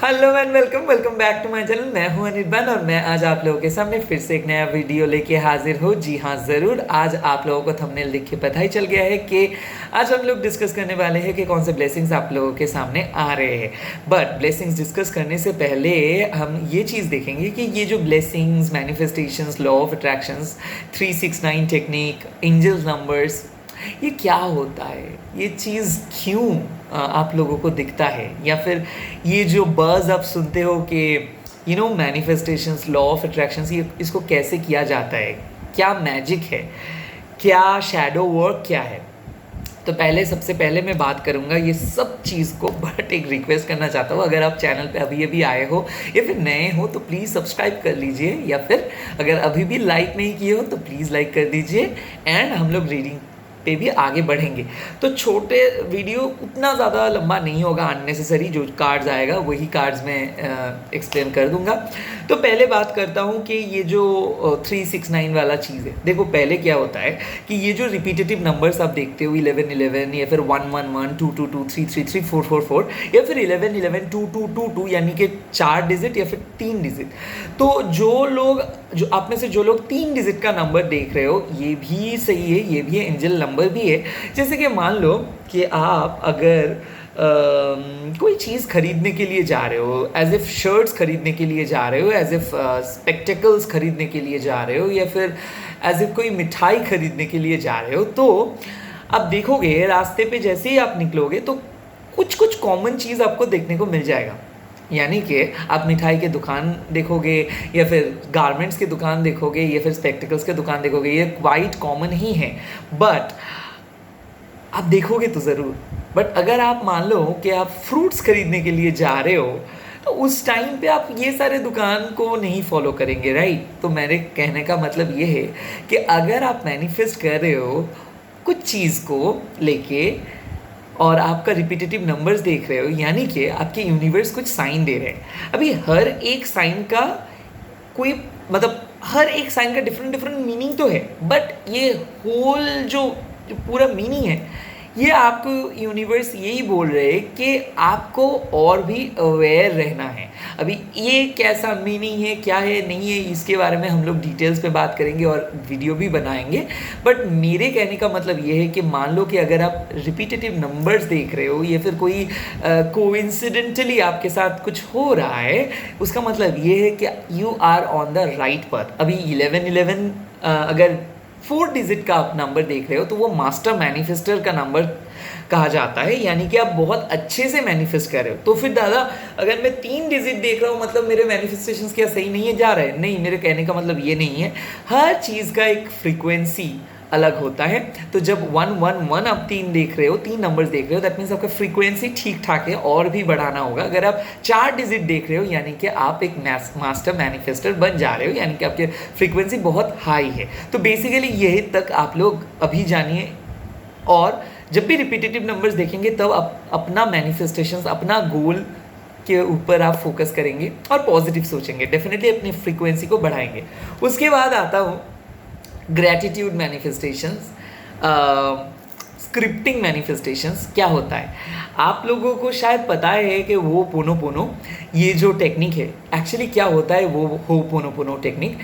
Hello and welcome welcome back to my channel. मैं हूं अनिर्बान और मैं आज आप लोगों के सामने फिर से एक नया वीडियो लेके हाजिर हूं। जी हाँ, ज़रूर। आज आप लोगों को थंबनेल देख के पता ही चल गया है कि आज हम लोग डिस्कस करने वाले हैं कि कौन से ब्लेसिंग्स आप लोगों के सामने आ रहे हैं। बट ब्लेसिंग्स डिस्कस करने से पहले हम ये चीज़ देखेंगे कि ये जो blessings, manifestations, law of attractions, 369 technique, angels numbers, ये क्या होता है, ये चीज़ क्यों आप लोगों को दिखता है, या फिर ये जो बज़ आप सुनते हो कि मैनिफेस्टेशंस, लॉ ऑफ अट्रैक्शंस, ये इसको कैसे किया जाता है, क्या मैजिक है, क्या शैडो वर्क क्या है। तो सबसे पहले मैं बात करूंगा ये सब चीज़ को, बट एक रिक्वेस्ट करना चाहता हूँ, अगर आप चैनल पे अभी अभी आए हो या फिर नए हो तो प्लीज़ सब्सक्राइब कर लीजिए, या फिर अगर अभी भी लाइक नहीं किए हो तो प्लीज़ लाइक कर दीजिए। एंड हम लोग रीडिंग पे भी आगे बढ़ेंगे। तो छोटे वीडियो उतना ज़्यादा लंबा नहीं होगा, अननेसेसरी जो कार्ड्स आएगा वही कार्ड्स में एक्सप्लेन कर दूंगा। तो पहले बात करता हूँ कि ये जो 369 वाला चीज़ है, देखो पहले क्या होता है कि ये जो रिपीटेटिव नंबर्स आप देखते हो 1111 या फिर 111 222 333 444 या फिर 1111 2222 यानी कि 4 डिजिट या फिर 3 डिजिट। तो जो आप में से जो लोग 3 डिजिट का नंबर देख रहे हो, ये भी सही है, ये भी है, एंजल नंबर भी है। जैसे कि मान लो कि आप अगर कोई चीज़ खरीदने के लिए जा रहे हो, एज इफ़ शर्ट्स खरीदने के लिए जा रहे हो, एज इफ़ स्पेक्टिकल्स खरीदने के लिए जा रहे हो, या फिर एज इफ़ कोई मिठाई खरीदने के लिए जा रहे हो, तो आप देखोगे रास्ते पे जैसे ही आप निकलोगे तो कुछ कुछ कॉमन चीज़ आपको देखने को मिल जाएगा। यानी कि आप मिठाई के दुकान देखोगे, या फिर गारमेंट्स की दुकान देखोगे, या फिर स्पेक्टिकल्स के दुकान देखोगे, ये क्वाइट कॉमन ही है। बट आप देखोगे तो ज़रूर। बट अगर आप मान लो कि आप फ्रूट्स खरीदने के लिए जा रहे हो, तो उस टाइम पे आप ये सारे दुकान को नहीं फॉलो करेंगे, राइट। तो मेरे कहने का मतलब ये है कि अगर आप मैनिफेस्ट कर रहे हो कुछ चीज़ को लेके और आपका रिपीटेटिव नंबर्स देख रहे हो, यानी कि आपके यूनिवर्स कुछ साइन दे रहे हैं। अभी हर एक साइन का कोई मतलब हर एक साइन का डिफरेंट डिफरेंट मीनिंग तो है, बट ये होल जो पूरा मीनिंग है, ये आपको यूनिवर्स यही बोल रहे हैं कि आपको और भी अवेयर रहना है। अभी ये कैसा मीनिंग है, क्या है, नहीं है, इसके बारे में हम लोग डिटेल्स पे बात करेंगे और वीडियो भी बनाएंगे। बट मेरे कहने का मतलब ये है कि मान लो कि अगर आप रिपीटेटिव नंबर्स देख रहे हो, या फिर कोई कोइंसिडेंटली आपके साथ कुछ हो रहा है, उसका मतलब ये है कि you are on the right path. अभी 1111 अगर 4 डिजिट का आप नंबर देख रहे हो तो वो मास्टर मैनिफेस्टर का नंबर कहा जाता है, यानी कि आप बहुत अच्छे से मैनिफेस्ट कर रहे हो। तो फिर दादा अगर मैं 3 डिजिट देख रहा हूँ, मतलब मेरे मैनिफेस्टेशंस क्या सही नहीं है, जा रहे हैं? नहीं, मेरे कहने का मतलब ये नहीं है। हर चीज़ का एक फ्रीक्वेंसी अलग होता है। तो जब 111 आप 3 देख रहे हो, 3 नंबर्स देख रहे हो, दैट मीन्स आपका फ्रीक्वेंसी ठीक ठाक है, और भी बढ़ाना होगा। अगर आप 4 डिजिट देख रहे हो, यानी कि आप एक मास्टर मैनिफेस्टर बन जा रहे हो, यानी कि आपकी फ्रीक्वेंसी बहुत हाई है। तो बेसिकली यही तक आप लोग अभी जानिए, और जब भी रिपीटेटिव नंबर्स देखेंगे तब आप अपना मैनिफेस्टेशंस, अपना गोल के ऊपर आप फोकस करेंगे और पॉजिटिव सोचेंगे, डेफिनेटली अपनी फ्रीक्वेंसी को बढ़ाएंगे। उसके बाद आता हूँ ग्रैटिट्यूड मैनिफेस्टेशंस, स्क्रिप्टिंग मैनिफेस्टेशंस। क्या होता है, आप लोगों को शायद पता है कि वो पोनो ये जो टेक्निक है, एक्चुअली क्या होता है वो हो पोनो टेक्निक,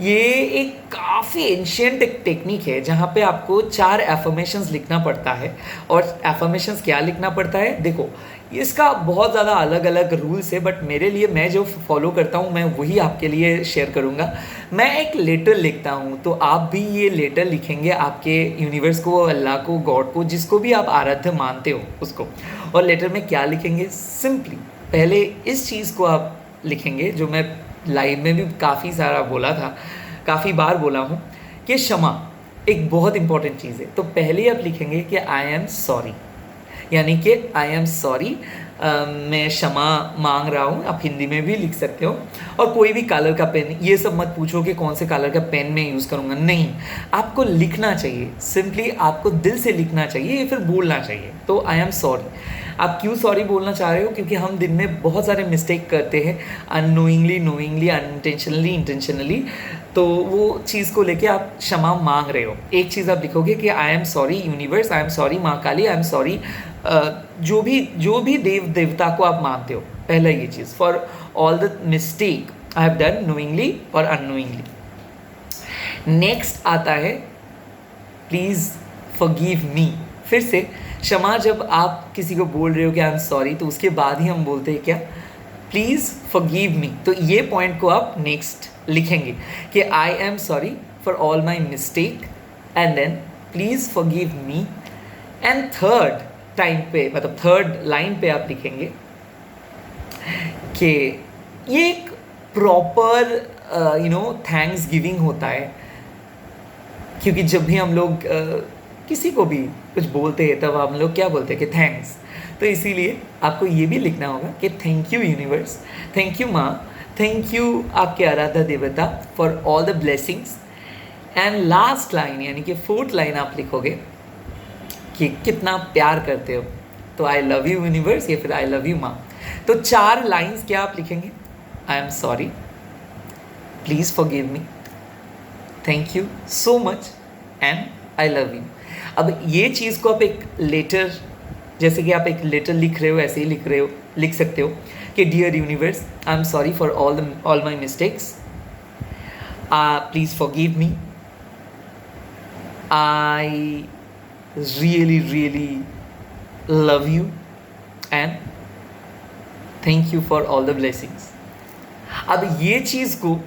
ये एक काफ़ी एंशियंट एक टेक्निक है जहाँ पे आपको 4 एफर्मेशंस लिखना पड़ता है। और एफर्मेशंस क्या लिखना पड़ता है, देखो इसका बहुत ज़्यादा अलग अलग रूल्स है, बट मेरे लिए मैं जो फॉलो करता हूँ मैं वही आपके लिए शेयर करूँगा। मैं एक लेटर लिखता हूँ, तो आप भी ये लेटर लिखेंगे आपके यूनिवर्स को, अल्लाह को, गॉड को, जिसको भी आप आराध्य मानते हो उसको। और लेटर में क्या लिखेंगे, सिंपली पहले इस चीज़ को आप लिखेंगे, जो मैं लाइव में भी काफ़ी सारा बोला था, काफ़ी बार बोला हूँ, कि क्षमा एक बहुत इंपॉर्टेंट चीज़ है। तो पहले आप लिखेंगे कि आई एम सॉरी, यानी कि आई एम सॉरी, मैं क्षमा मांग रहा हूँ। आप हिंदी में भी लिख सकते हो। और कोई भी कलर का पेन, ये सब मत पूछो कि कौन से कलर का पेन मैं यूज़ करूँगा, नहीं, आपको लिखना चाहिए, सिंपली आपको दिल से लिखना चाहिए या फिर बोलना चाहिए। तो आई एम सॉरी, आप क्यों सॉरी बोलना चाह रहे हो, क्योंकि हम दिन में बहुत सारे मिस्टेक करते हैं, अननोइंगली, नोइंगली, अनइंटेंशनली, इंटेंशनली। तो वो चीज़ को लेके आप क्षमा मांग रहे हो। एक चीज़ आप लिखोगे कि I am sorry universe, I am sorry माँ काली, आई एम सॉरी जो भी देव देवता को आप मानते हो, पहला ये चीज़, for all the mistake I have done knowingly और अननोइंगली। नेक्स्ट आता है प्लीज़ फॉरगिव मी। फिर से क्षमा जब आप किसी को बोल रहे हो कि आई एम सॉरी, तो उसके बाद ही हम बोलते हैं क्या, प्लीज़ फॉरगिव मी। तो ये पॉइंट को आप नेक्स्ट लिखेंगे कि I am sorry for all my mistake and then please forgive me. And third time पे, मतलब थर्ड लाइन पे आप लिखेंगे कि ये एक प्रॉपर थैंक्स गिविंग होता है, क्योंकि जब भी हम लोग किसी को भी कुछ बोलते हैं तब हम लोग क्या बोलते हैं कि थैंक्स। तो इसीलिए आपको ये भी लिखना होगा कि thank you universe, thank you माँ, थैंक यू आपके आराध्य देवता for all the blessings. And last line यानी कि फोर्थ लाइन आप लिखोगे कि कितना प्यार करते हो, तो आई लव यू यूनिवर्स या फिर आई लव यू माँ। तो 4 लाइन्स क्या आप लिखेंगे, आई am sorry, please forgive me, thank you so much and I love you. अब ये चीज़ को आप एक लेटर, जैसे कि आप एक लेटर लिख रहे हो ऐसे ही लिख सकते हो कि dear universe, I am sorry for all my mistakes, please forgive me, I really love you and thank you for all the blessings. अब ये चीज़ को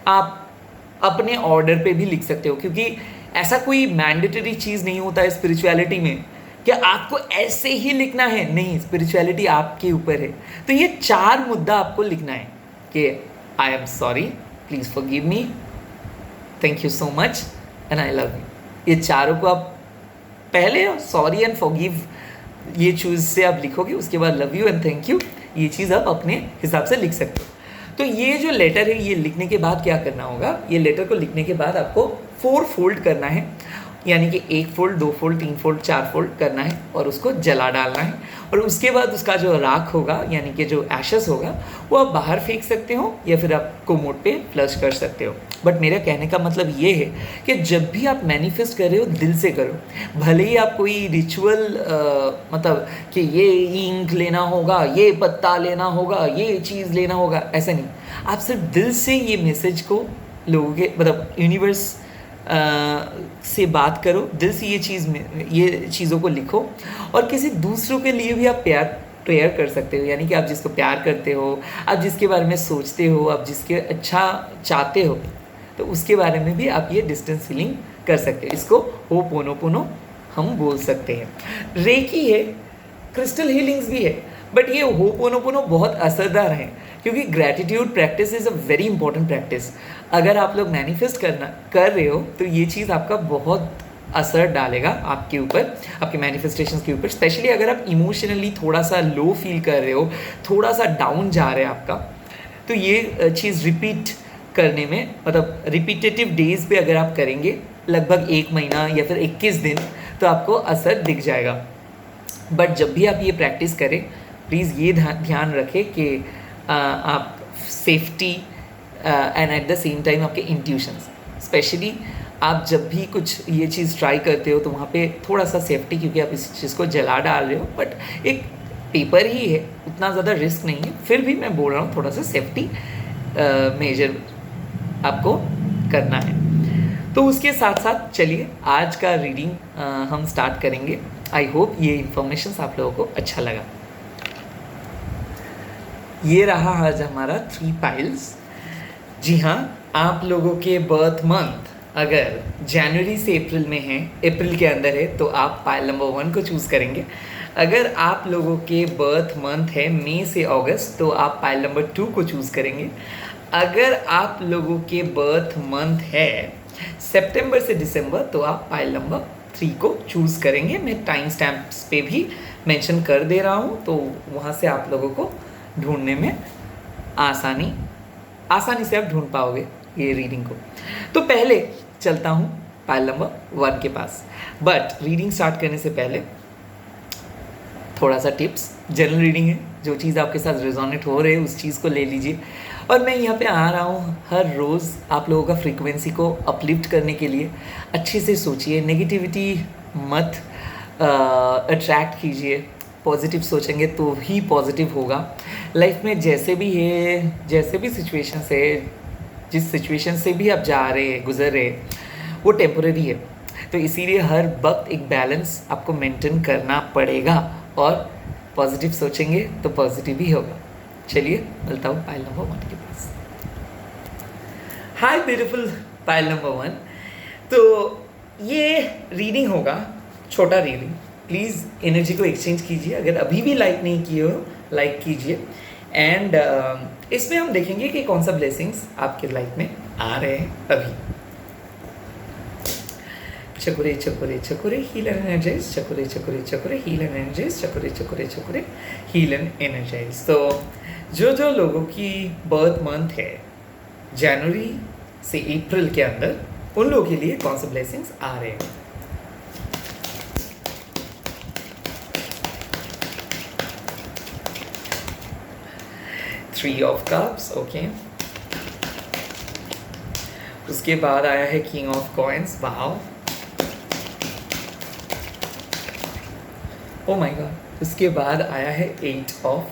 आप अपने ऑर्डर पे भी लिख सकते हो, क्योंकि ऐसा कोई मैंडेटरी चीज़ नहीं होता है स्पिरिचुअलिटी में कि आपको ऐसे ही लिखना है, नहीं, स्पिरिचुअलिटी आपके ऊपर है। तो ये 4 मुद्दा आपको लिखना है कि I am sorry, please forgive me, thank you so much and I love you. ये चारों को आप पहले सॉरी एंड फॉरगिव ये चीज़ से आप लिखोगे, उसके बाद love you and thank you, ये चीज़ आप अपने हिसाब से लिख सकते हो। तो ये जो लेटर है, ये लिखने के बाद क्या करना होगा, ये लेटर को लिखने के बाद आपको 4 फोल्ड करना है, यानी कि 1 फोल्ड, 2 फोल्ड, 3 फोल्ड, 4 फोल्ड करना है और उसको जला डालना है। और उसके बाद उसका जो राख होगा यानी कि जो एशेस होगा वो आप बाहर फेंक सकते हो या फिर आप कोमोड पे फ्लश कर सकते हो। बट मेरा कहने का मतलब ये है कि जब भी आप मैनिफेस्ट कर रहे हो दिल से करो, भले ही आप कोई रिचुअल मतलब कि ये इंक लेना होगा, ये पत्ता लेना होगा, ये चीज़ लेना होगा, ऐसा नहीं। आप सिर्फ दिल से ये मैसेज को लोगों के, मतलब यूनिवर्स से बात करो, दिल से ये चीज़ों को लिखो। और किसी दूसरों के लिए भी आप प्रेयर कर सकते हो, यानी कि आप जिसको प्यार करते हो, आप जिसके बारे में सोचते हो, आप जिसके अच्छा चाहते हो, तो उसके बारे में भी आप ये डिस्टेंस हीलिंग कर सकते हो। इसको होपोनोपोनो हम बोल सकते हैं। रेकी है, क्रिस्टल हीलिंग्स भी है, बट ये होपोनोपोनो बहुत असरदार है, क्योंकि gratitude practice is a very important practice. अगर आप लोग मैनिफेस्ट कर रहे हो तो ये चीज़ आपका बहुत असर डालेगा आपके ऊपर, आपके मैनिफेस्टेशंस के ऊपर। स्पेशली अगर आप इमोशनली थोड़ा सा लो फील कर रहे हो, थोड़ा सा डाउन जा रहे हैं आपका, तो ये चीज़ रिपीट करने में, मतलब रिपीटेटिव डेज पे अगर आप करेंगे लगभग 1 महीना या फिर 21 दिन, तो आपको असर दिख जाएगा। बट जब भी आप ये प्रैक्टिस करें, प्लीज़ ये ध्यान रखें कि आप safety and at the same time आपके इंट्यूशंस, स्पेशली आप जब भी कुछ ये चीज़ ट्राई करते हो तो वहाँ पे थोड़ा सा सेफ्टी, क्योंकि आप इस चीज़ को जला डाल रहे हो, बट एक पेपर ही है, उतना ज़्यादा रिस्क नहीं है। फिर भी मैं बोल रहा हूँ थोड़ा सा सेफ्टी मेजर आपको करना है। तो उसके साथ साथ चलिए आज का रीडिंग हम स्टार्ट करेंगे। आई होप ये इन्फॉर्मेशन आप लोगों को अच्छा लगा। ये रहा आज हमारा 3 पाइल्स। जी हाँ, आप लोगों के बर्थ मंथ अगर जनवरी से अप्रैल में है, अप्रैल के अंदर है, तो आप पाइल नंबर 1 को चूज़ करेंगे। अगर आप लोगों के बर्थ मंथ है मई से अगस्त, तो आप पाइल नंबर 2 को चूज़ करेंगे। अगर आप लोगों के बर्थ मंथ है सितंबर से दिसंबर, तो आप पाइल नंबर 3 को चूज़ करेंगे। मैं टाइम स्टैम्प्स पे भी मेंशन कर दे रहा हूँ, तो वहाँ से आप लोगों को ढूंढने में आसानी से आप ढूंढ पाओगे ये रीडिंग को। तो पहले चलता हूँ पाइल नंबर 1 के पास। बट रीडिंग स्टार्ट करने से पहले थोड़ा सा टिप्स, जनरल रीडिंग है, जो चीज़ आपके साथ रेजोनेट हो रहे है उस चीज़ को ले लीजिए। और मैं यहाँ पे आ रहा हूँ हर रोज़ आप लोगों का फ्रीक्वेंसी को अपलिफ्ट करने के लिए। अच्छे से सोचिए, नेगेटिविटी मत अट्रैक्ट कीजिए, पॉजिटिव सोचेंगे तो ही पॉजिटिव होगा। लाइफ में जैसे भी है, जैसे भी सिचुएशन है, जिस सिचुएशन से भी आप जा रहे हैं, गुजर रहे हैं, वो टेम्पोरेरी है। तो इसीलिए हर वक्त एक बैलेंस आपको मेंटेन करना पड़ेगा और पॉजिटिव सोचेंगे तो पॉजिटिव ही होगा। चलिए मिलता हूँ पाइल नंबर 1 के पास। Hi beautiful pile number 1। तो ये रीडिंग होगा, छोटा रीडिंग। प्लीज़ एनर्जी को एक्सचेंज कीजिए। अगर अभी भी लाइक नहीं किए हो, लाइक कीजिए। एंड इसमें हम देखेंगे कि कौन सा ब्लेसिंग्स आपके लाइफ में आ रहे हैं अभी। चकुरे चकुरे चकुरे हील एंड एनर्जाइज, चकुरे चकुरे चकुरे हील एंड एनर्जाइज, चकुरे चकुरे चकुरे हील एंड एनर्जाइज। तो जो लोगों की बर्थ मंथ है जनवरी से अप्रैल के अंदर, उन लोगों के लिए कौन से ब्लेसिंग्स आ रहे हैं। Three of cups, okay. उसके बाद आया है king of coins, wow, oh my God. उसके बाद आया है 8 ऑफ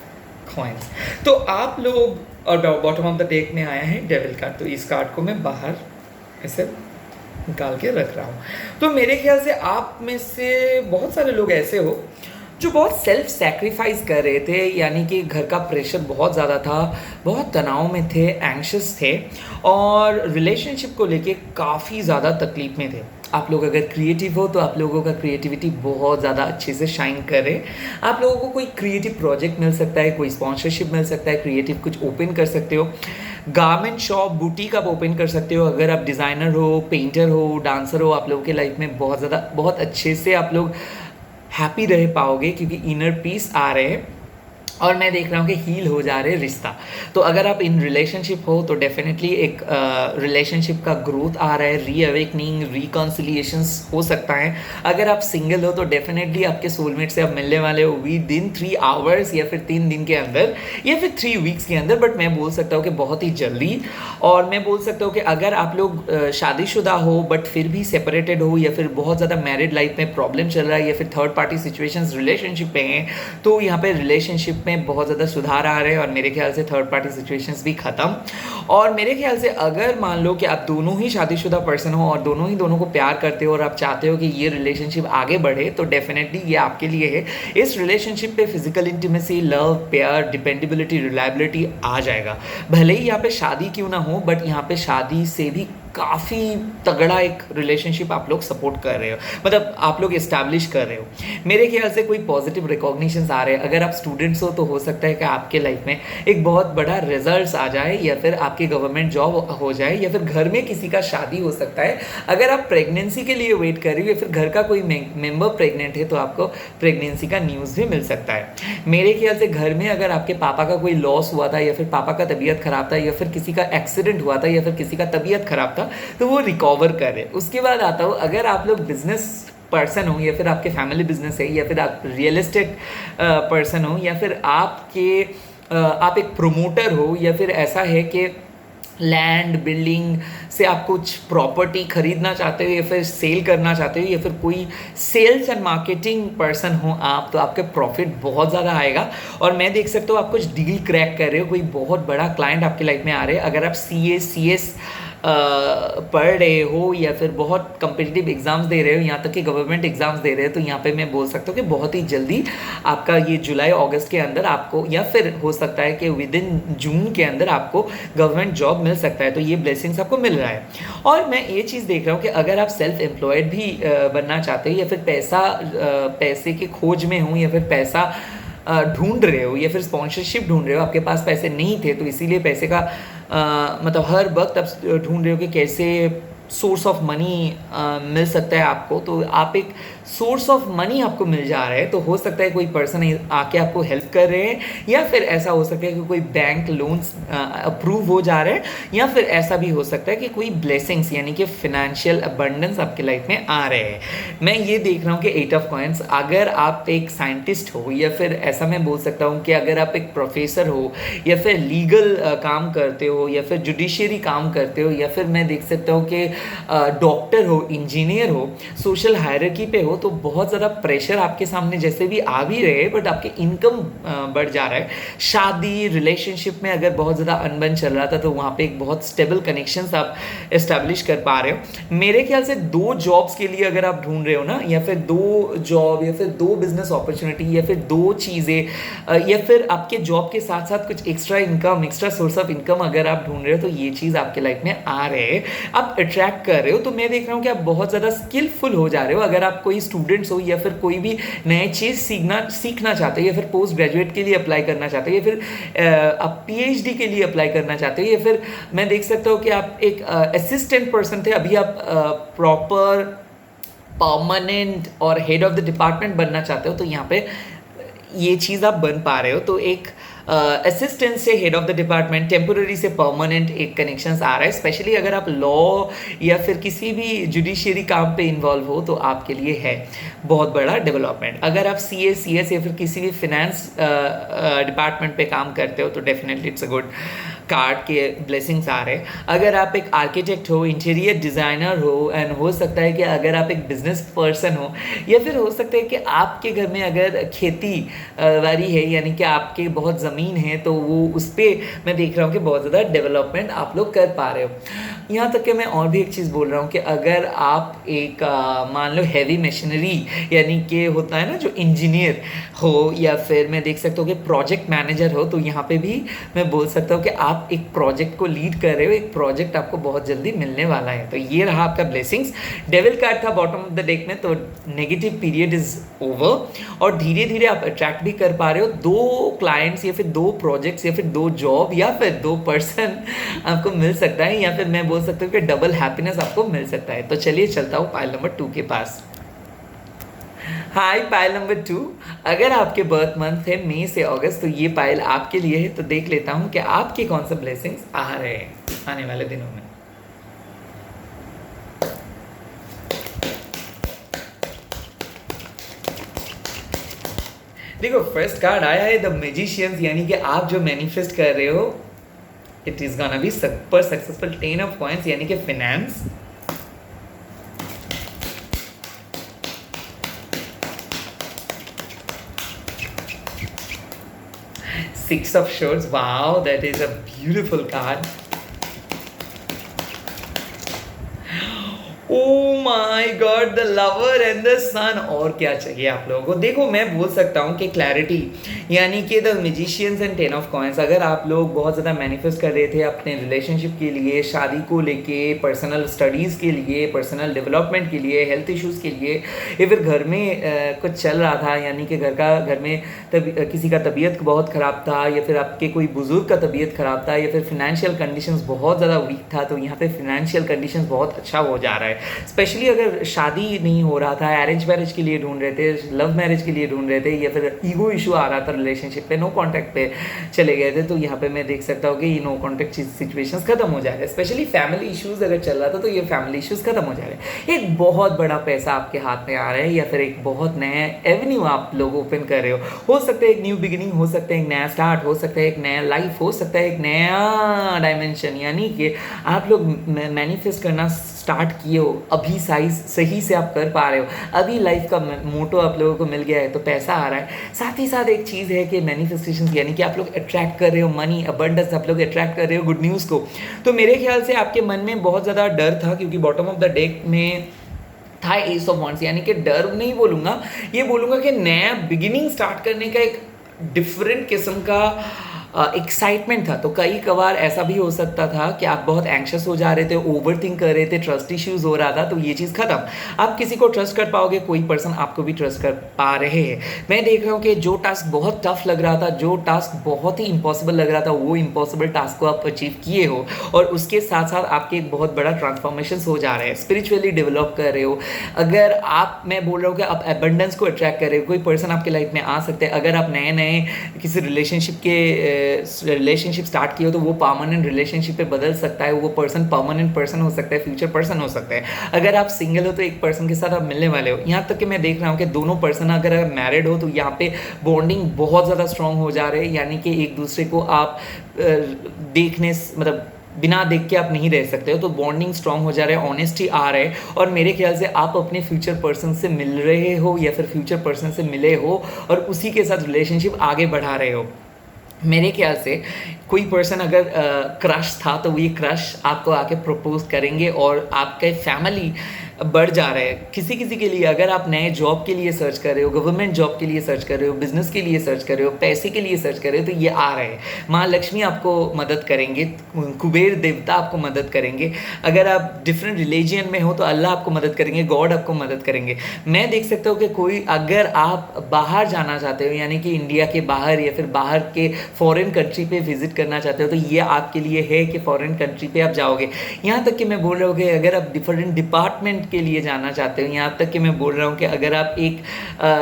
कॉइन्स। तो आप लोग, और बॉटम ऑफ द डेक में आया है डेविल कार्ड। तो इस कार्ड को मैं बाहर ऐसे निकाल के रख रहा हूँ। तो मेरे ख्याल से आप में से बहुत सारे लोग ऐसे हो जो बहुत सेल्फ सैक्रिफाइस कर रहे थे, यानी कि घर का प्रेशर बहुत ज़्यादा था, बहुत तनाव में थे, एंग्शियस थे और रिलेशनशिप को लेके काफ़ी ज़्यादा तकलीफ में थे। आप लोग अगर क्रिएटिव हो तो आप लोगों का क्रिएटिविटी बहुत ज़्यादा अच्छे से शाइन करे। आप लोगों को कोई क्रिएटिव प्रोजेक्ट मिल सकता है, कोई स्पॉन्सरशिप मिल सकता है, क्रिएटिव कुछ ओपन कर सकते हो, गारमेंट शॉप, बुटीक आप ओपन कर सकते हो। अगर आप डिज़ाइनर हो, पेंटर हो, डांसर हो, आप लोगों के लाइफ में बहुत अच्छे से आप लोग हैप्पी रह पाओगे, क्योंकि इनर पीस आ रहे हैं। और मैं देख रहा हूँ कि हील हो जा रहे रिश्ता। तो अगर आप इन रिलेशनशिप हो तो डेफिनेटली एक रिलेशनशिप का ग्रोथ आ रहा है, रीअवेकनिंग, रिकॉन्सिलिएशंस हो सकता है। अगर आप सिंगल हो तो डेफिनेटली आपके सोलमेट से आप मिलने वाले हो विद इन 3 आवर्स या फिर 3 दिन के अंदर या फिर 3 वीक्स के अंदर। बट मैं बोल सकता हूँ कि बहुत ही जल्दी। और मैं बोल सकता हूँ कि अगर आप लोग शादीशुदा हो बट फिर भी सेपरेटेड हो, या फिर बहुत ज़्यादा मैरिड लाइफ में प्रॉब्लम चल रहा है, या फिर थर्ड पार्टी सिचुएशंस रिलेशनशिप में हैं, तो यहाँ पे रिलेशनशिप में बहुत ज़्यादा सुधार आ रहे हैं और मेरे ख्याल से थर्ड पार्टी सिचुएशंस भी ख़त्म। और मेरे ख्याल से अगर मान लो कि आप दोनों ही शादीशुदा पर्सन हो और दोनों को प्यार करते हो और आप चाहते हो कि ये रिलेशनशिप आगे बढ़े, तो डेफिनेटली ये आपके लिए है। इस रिलेशनशिप पे फिजिकल इंटीमेसी, लव, प्यार, डिपेंडेबिलिटी, रिलायबिलिटी आ जाएगा। भले ही यहाँ पे शादी क्यों ना हो, बट यहाँ पे शादी से भी काफ़ी तगड़ा एक रिलेशनशिप आप लोग सपोर्ट कर रहे हो, मतलब आप लोग इस्टेब्लिश कर रहे हो। मेरे ख्याल से कोई पॉजिटिव रिकॉग्निशंस आ रहे हैं। अगर आप स्टूडेंट्स हो तो हो सकता है कि आपके लाइफ में एक बहुत बड़ा रिजल्ट्स आ जाए, या फिर आपकी गवर्नमेंट जॉब हो जाए, या फिर घर में किसी का शादी हो सकता है। अगर आप प्रेगनेंसी के लिए वेट कर रहे हो या फिर घर का कोई मेंबर प्रेग्नेंट है तो आपको प्रेगनेंसी का न्यूज़ भी मिल सकता है। मेरे ख्याल से घर में अगर आपके पापा का कोई लॉस हुआ था, या फिर पापा का तबीयत खराब था, या फिर किसी का एक्सीडेंट हुआ था, या फिर किसी का तबीयत खराब था, तो वो रिकवर करे। उसके बाद आता हूँ, अगर आप लोग बिजनेस पर्सन हो, या फिर आपके फैमिली बिजनेस है, या फिर आप रियल एस्टेट पर्सन हो, या फिर आप एक प्रोमोटर हो, या फिर ऐसा है कि लैंड बिल्डिंग से आप कुछ प्रॉपर्टी खरीदना चाहते हो या फिर सेल करना चाहते हो, या फिर कोई सेल्स एंड मार्केटिंग पर्सन हो आप, तो आपके प्रॉफिट बहुत ज़्यादा आएगा। और मैं देख सकता हूँ आप कुछ डील क्रैक कर रहे हो, कोई बहुत बड़ा क्लाइंट आपकी लाइफ में आ रहे हैं। अगर आप CS पढ़ रहे हो, या फिर बहुत कम्पिटिटिव एग्जाम्स दे रहे हो, यहाँ तक कि गवर्नमेंट एग्जाम्स दे रहे हो, तो यहाँ पे मैं बोल सकता हूँ कि बहुत ही जल्दी आपका ये जुलाई अगस्त के अंदर आपको, या फिर हो सकता है कि विद इन जून के अंदर आपको गवर्नमेंट जॉब मिल सकता है। तो ये ब्लेसिंग्स आपको मिल रहा है। और मैं ये चीज़ देख रहा हूँ कि अगर आप सेल्फ एम्प्लॉयड भी बनना चाहते हो, या फिर पैसे की खोज में हो, या फिर पैसा ढूंढ रहे हो, या फिर स्पॉन्सरशिप ढूंढ रहे हो, आपके पास पैसे नहीं थे तो इसीलिए पैसे का मतलब हर वक्त आप ढूंढ रहे हो कि कैसे सोर्स ऑफ मनी मिल सकता है आपको, तो आप एक सोर्स ऑफ मनी आपको मिल जा रहा है। तो हो सकता है कोई पर्सन आके आपको हेल्प कर रहे हैं, या फिर ऐसा हो सकता है कि कोई बैंक लोन्स अप्रूव हो जा रहे हैं, या फिर ऐसा भी हो सकता है कि कोई ब्लेसिंग्स यानी कि फिनेंशियल अबंडेंस आपके लाइफ में आ रहे हैं। मैं ये देख रहा हूँ कि 8 ऑफ कॉइन्स, अगर आप एक साइंटिस्ट हो, या फिर ऐसा मैं बोल सकता हूँ कि अगर आप एक प्रोफेसर हो, या फिर लीगल काम करते हो, या फिर जुडिशियरी काम करते हो, या फिर मैं देख सकता हूँ कि डॉक्टर हो, इंजीनियर हो, सोशल हायरार्की पे हो, तो बहुत ज़्यादा प्रेशर आपके सामने जैसे भी आ भी रहे, बट आपके इनकम बढ़ जा रहा है। शादी रिलेशनशिप में अगर बहुत ज़्यादा अनबन चल रहा था तो वहाँ पे एक बहुत स्टेबल कनेक्शंस आप इस्टेब्लिश कर पा रहे हो। मेरे ख्याल से 2 जॉब्स के लिए अगर आप ढूंढ रहे हो ना, या फिर 2 जॉब या फिर 2 बिजनेस अपॉर्चुनिटी या फिर 2 चीज़ें, या फिर आपके जॉब के साथ साथ कुछ extra income, extra source of income अगर आप ढूंढ रहे हो, तो ये चीज़ आपके लाइफ में आ रहे हैं, आप अट्रैक्ट कर रहे हो। तो मैं देख रहा हूँ कि आप बहुत ज़्यादा स्किलफुल हो जा रहे हो। अगर आप कोई स्टूडेंट्स हो या फिर कोई भी नए चीज़ सीखना चाहते हो, या फिर पोस्ट ग्रेजुएट के लिए अप्लाई करना चाहते हो, या फिर आप पीएचडी के लिए अप्लाई करना चाहते हो, या फिर मैं देख सकता हूँ कि आप एक असिस्टेंट पर्सन थे, अभी आप प्रॉपर परमानेंट और हेड ऑफ द डिपार्टमेंट बनना चाहते हो, तो यहाँ पे ये चीज़ आप बन पा रहे हो। तो एक असिस्टेंट से head of the department, temporary से परमानेंट एक कनेक्शंस आ रहा है। स्पेशली अगर आप लॉ या फिर किसी भी जुडिशियरी काम पे इन्वॉल्व हो, तो आपके लिए है बहुत बड़ा डेवलपमेंट। अगर आप CS या फिर किसी भी फिनेंस डिपार्टमेंट पे काम करते हो, तो definitely it's a good card के ब्लेसिंग्स आ रहे हैं। अगर आप एक आर्किटेक्ट हो, इंटीरियर डिज़ाइनर हो, एंड हो सकता है कि अगर आप एक बिजनेस पर्सन हो, या फिर हो सकता है कि आपके घर में अगर खेती बाड़ी है, यानी कि आपके बहुत ज़मीन है, तो वो उस पर मैं देख रहा हूँ कि बहुत ज़्यादा डेवलपमेंट आप लोग कर पा रहे हो। यहाँ तक कि मैं और भी एक चीज़ बोल रहा हूँ कि अगर आप एक मान लो हैवी मशीनरी, यानी कि होता है ना जो इंजीनियर हो, या फिर मैं देख सकता हूँ कि प्रोजेक्ट मैनेजर हो, तो यहाँ पे भी मैं बोल सकता हूँ कि आप एक प्रोजेक्ट को लीड कर रहे हो, एक प्रोजेक्ट आपको बहुत जल्दी मिलने वाला है। तो ये रहा आपका ब्लेसिंग्स। डेविल कार्ड था बॉटम ऑफ द डेक में, तो नेगेटिव पीरियड इज ओवर, और धीरे धीरे आप अट्रैक्ट भी कर पा रहे हो 2 क्लाइंट्स या फिर 2 प्रोजेक्ट्स या फिर 2 जॉब या फिर 2 पर्सन आपको मिल सकता है, या फिर मैं बोल सकता हूँ कि डबल हैप्पीनेस आपको मिल सकता है। तो चलिए चलता हूँ पाइल नंबर 2 के पास। हाय पाइल नंबर 2, अगर आपके बर्थ मंथ है मई से अगस्त, तो ये पाइल आपके लिए है। तो देख लेता हूँ कि आपके कौन सा ब्लेसिंग्स आ रहे हैं आने वाले दिनों में। देखो फर्स्ट कार्ड आया है द मैजिशियंस, यानी कि आप जो मैनिफेस्ट कर रहे हो it is gonna be super successful. 10 of coins, यानी कि finance. Six of Swords, wow, that is a beautiful card. Oh my God, the lover and the sun। और क्या चाहिए आप लोगों को। देखो मैं बोल सकता हूँ कि क्लैरिटी, यानी कि the magicians and 10 of coins. अगर आप लोग बहुत ज़्यादा मैनिफेस्ट कर रहे थे अपने रिलेशनशिप के लिए, शादी को लेके, पर्सनल स्टडीज़ के लिए, पर्सनल डेवलपमेंट के लिए, हेल्थ इश्यूज़ के लिए, या फिर घर में कुछ चल रहा था, यानी कि घर में किसी का तबीयत बहुत ख़राब था, या फिर आपके कोई बुज़ुर्ग का तबीयत ख़राब था, या फिर फिनेंशियल कंडीशंस बहुत ज़्यादा वीक था, तो यहाँ पे फिनेंशियल कंडीशंस बहुत अच्छा हो जा रहा है। स्पेशली अगर शादी नहीं हो रहा था, अरेंज मैरिज के लिए ढूंढ रहे थे, लव मैरिज के लिए ढूंढ रहे थे, या फिर ईगो इशू आ रहा था रिलेशनशिप पे, नो कॉन्टैक्ट पे चले गए थे, तो यहाँ पे मैं देख सकता हूँ कि ये नो कॉन्टैक्ट सिचुएशंस खत्म हो जा रहे हैं। स्पेशली फैमिली इश्यूज अगर चल रहा था, तो ये फैमिली इश्यूज खत्म हो जा रहे हैं। एक बहुत बड़ा पैसा आपके हाथ में आ रहा है, या फिर एक बहुत नया एवेन्यू आप लोग ओपन कर रहे हो सकता है एक न्यू बिगिनिंग, हो सकता है एक नया स्टार्ट, हो सकता है एक नया लाइफ, हो सकता है एक नया डायमेंशन, यानी कि आप लोग मैनिफेस्ट करना स्टार्ट किए हो, अभी साइज सही से आप कर पा रहे हो, अभी लाइफ का मोटो आप लोगों को मिल गया है, तो पैसा आ रहा है। साथ ही साथ एक चीज़ है कि मैनिफेस्टेशन, यानी कि आप लोग अट्रैक्ट कर रहे हो मनी, अबंडेंस, आप लोग अट्रैक्ट कर रहे हो गुड न्यूज़ को। तो मेरे ख्याल से आपके मन में बहुत ज़्यादा डर था, क्योंकि बॉटम ऑफ द डेक में था एस ऑफ वांड्स, यानी कि डर नहीं बोलूँगा, ये बोलूँगा कि नया बिगिनिंग स्टार्ट करने का एक डिफरेंट किस्म का एक्साइटमेंट था। तो कई कभार ऐसा भी हो सकता था कि आप बहुत एंक्शस हो जा रहे थे, ओवर थिंक कर रहे थे, ट्रस्ट इश्यूज हो रहा था, तो ये चीज़ खत्म। आप किसी को ट्रस्ट कर पाओगे, कोई पर्सन आपको भी ट्रस्ट कर पा रहे हैं। मैं देख रहा हूँ कि जो टास्क बहुत टफ लग रहा था, जो टास्क बहुत ही इम्पॉसिबल लग रहा था, वो इम्पॉसिबल टास्क को आप अचीव किए हो, और उसके साथ साथ आपके एक बहुत बड़ा ट्रांसफॉर्मेशन हो जा रहा है, स्पिरिचुअली डेवलप कर रहे हो। अगर आप, मैं बोल रहा हूँ कि आप एबंडेंस को अट्रैक्ट कर रहे हो, कोई पर्सन आपके लाइफ में आ सकते हैं। अगर आप नए नए किसी रिलेशनशिप स्टार्ट किया हो, तो वो परमानेंट रिलेशनशिप पे बदल सकता है, वो पर्सन परमानेंट पर्सन हो सकता है, फ्यूचर पर्सन हो सकता है। अगर आप सिंगल हो, तो एक पर्सन के साथ आप मिलने वाले हो। यहाँ तक कि मैं देख रहा हूँ कि दोनों पर्सन अगर मैरिड हो, तो यहाँ पे बॉन्डिंग बहुत ज़्यादा स्ट्रांग हो जा रहे हैं, यानी कि एक दूसरे को आप देखने, मतलब बिना देख के आप नहीं रह सकते हो, तो बॉन्डिंग स्ट्रांग हो जा रहा है, ऑनेस्टी आ रहा है, और मेरे ख्याल से आप अपने फ्यूचर पर्सन से मिल रहे हो या फिर फ्यूचर पर्सन से मिले हो और उसी के साथ रिलेशनशिप आगे बढ़ा रहे हो। मेरे ख्याल से कोई पर्सन अगर क्रश था तो ये क्रश आपको आके प्रपोज करेंगे और आपके फैमिली बढ़ जा रहा है। किसी किसी के लिए अगर आप नए जॉब के लिए सर्च कर रहे हो, गवर्नमेंट जॉब के लिए सर्च कर रहे हो, बिजनेस के लिए सर्च कर रहे हो, पैसे के लिए सर्च कर रहे हो, तो ये आ रहे हैं। माँ लक्ष्मी आपको मदद करेंगे, कुबेर देवता आपको मदद करेंगे। अगर आप डिफरेंट रिलीजियन में हो तो अल्लाह आपको मदद करेंगे, गॉड आपको मदद करेंगे। मैं देख सकता हूँ कि कोई अगर आप बाहर जाना चाहते हो, यानी कि इंडिया के बाहर या फिर बाहर के फॉरेन कंट्री पे विजिट करना चाहते हो, तो ये आपके लिए है कि फॉरेन कंट्री पे आप जाओगे। यहाँ तक कि मैं बोल रहा हूँ कि अगर आप डिफरेंट डिपार्टमेंट के लिए जाना चाहते हो, यहाँ तक कि मैं बोल रहा हूँ कि अगर आप एक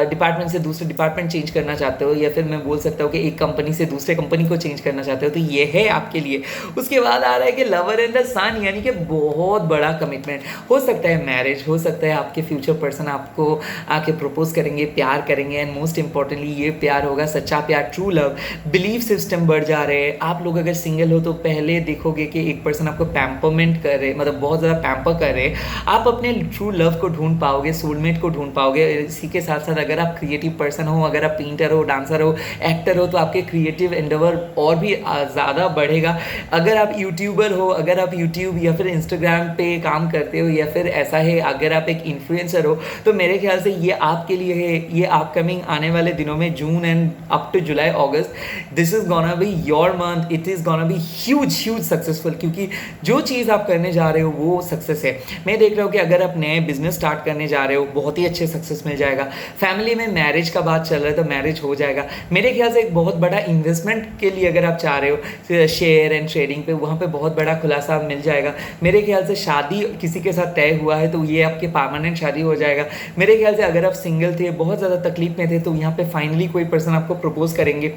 डिपार्टमेंट से दूसरे डिपार्टमेंट चेंज करना चाहते हो, या फिर मैं बोल सकता हूँ कि एक कंपनी से दूसरे कंपनी को चेंज करना चाहते हो, तो ये है आपके लिए। उसके बाद आ रहा है कि लवर एंड द सन, यानी कि बहुत बड़ा कमिटमेंट। हो सकता है मैरिज, हो सकता है आपके फ्यूचर पर्सन आपको आके प्रपोज करेंगे, प्यार करेंगे, एंड मोस्ट इंपॉर्टेंटली ये प्यार होगा सच्चा प्यार, ट्रू लव। बिलीफ सिस्टम बढ़ जा रहे हैं। आप लोग अगर सिंगल हो तो पहले देखोगे कि एक पर्सन आपको पैम्परमेंट कर रहे, मतलब बहुत ज़्यादा पैम्पर कर रहे, आप अपने ट्रू लव को ढूंढ पाओगे, सोलमेट को ढूंढ पाओगे। इसी के साथ साथ अगर आप क्रिएटिव पर्सन हो, अगर आप पेंटर हो, डांसर हो, एक्टर हो, तो आपके क्रिएटिव एंडेवर और भी ज़्यादा बढ़ेगा। अगर आप यूट्यूबर हो, अगर आप यूट्यूब या फिर इंस्टाग्राम पे काम करते हो, या फिर ऐसा है अगर आप एक इन्फ्लुएंसर हो, तो मेरे ख्याल से ये आपके लिए है। ये अपकमिंग आने वाले दिनों में June and up to July अगस्त, this is gonna be your month. It is gonna be huge successful, क्योंकि जो चीज़ आप करने जा रहे हो वो सक्सेस है। मैं देख रहा हूँ कि अगर आप नए बिजनेस स्टार्ट करने जा रहे हो, बहुत ही अच्छे सक्सेस मिल जाएगा। फैमिली में मैरिज का बात चल रहा है तो मैरिज हो जाएगा। मेरे ख्याल से एक बहुत बड़ा इन्वेस्टमेंट के लिए अगर आप चाह रहे हो शेयर एंड ट्रेडिंग पे, वहाँ पे बहुत बड़ा खुलासा मिल जाएगा। मेरे ख्याल से शादी किसी के साथ तय हुआ है तो ये आपके परमानेंट शादी हो जाएगा। मेरे ख्याल से अगर आप सिंगल थे, बहुत ज़्यादा तकलीफ में थे, तो यहाँ पे फाइनली कोई पर्सन आपको प्रपोज करेंगे।